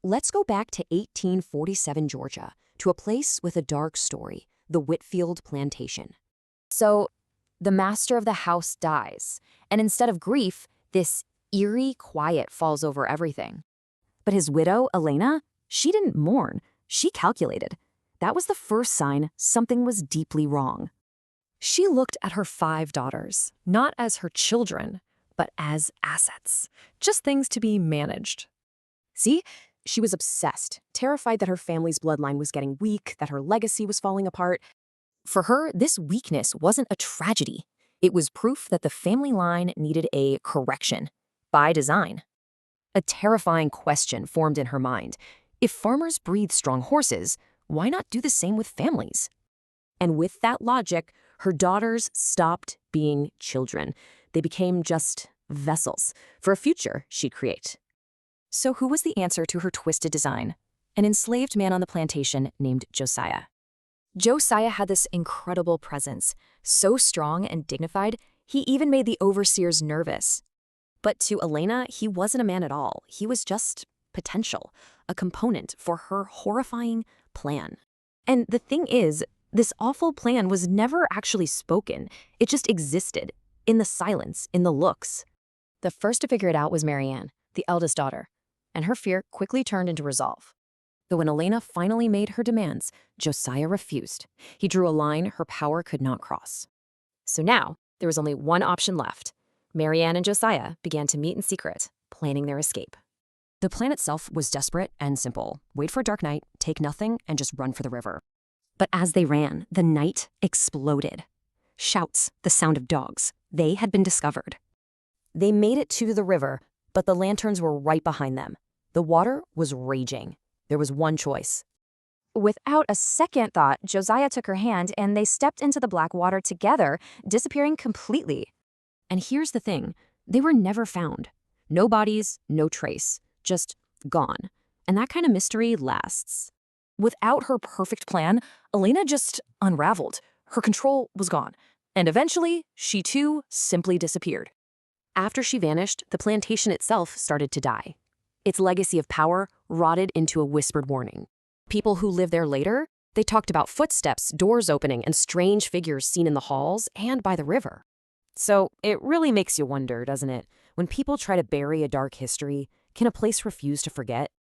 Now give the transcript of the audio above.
Let's go back to 1847 Georgia, to a place with a dark story, the Witfield Plantation. So, the master of the house dies, and instead of grief, this eerie quiet falls over everything. But his widow, Elena, she didn't mourn, she calculated. That was the first sign something was deeply wrong. She looked at her 5 daughters, not as her children, but as assets, just things to be managed. See? She was obsessed, terrified that her family's bloodline was getting weak, that her legacy was falling apart. For her, this weakness wasn't a tragedy. It was proof that the family line needed a correction, by design. A terrifying question formed in her mind. If farmers breathe strong horses, why not do the same with families? And with that logic, her daughters stopped being children. They became just vessels for a future she'd create. So who was the answer to her twisted design? An enslaved man on the plantation named Josiah. Josiah had this incredible presence, so strong and dignified, he even made the overseers nervous. But to Elena, he wasn't a man at all. He was just potential, a component for her horrifying plan. And the thing is, this awful plan was never actually spoken. It just existed, in the silence, in the looks. The first to figure it out was Marianne, the eldest daughter, and her fear quickly turned into resolve. But when Elena finally made her demands, Josiah refused. He drew a line her power could not cross. So now, there was only one option left. Marianne and Josiah began to meet in secret, planning their escape. The plan itself was desperate and simple. Wait for a dark night, take nothing, and just run for the river. But as they ran, the night exploded. Shouts, the sound of dogs. They had been discovered. They made it to the river, but the lanterns were right behind them. The water was raging. There was one choice. Without a second thought, Josiah took her hand and they stepped into the black water together, disappearing completely. And here's the thing, they were never found. No bodies, no trace, just gone. And that kind of mystery lasts. Without her perfect plan, Elena just unraveled. Her control was gone. And eventually, she too simply disappeared. After she vanished, the plantation itself started to die. Its legacy of power rotted into a whispered warning. People who lived there later, they talked about footsteps, doors opening, and strange figures seen in the halls and by the river. So it really makes you wonder, doesn't it? When people try to bury a dark history, can a place refuse to forget?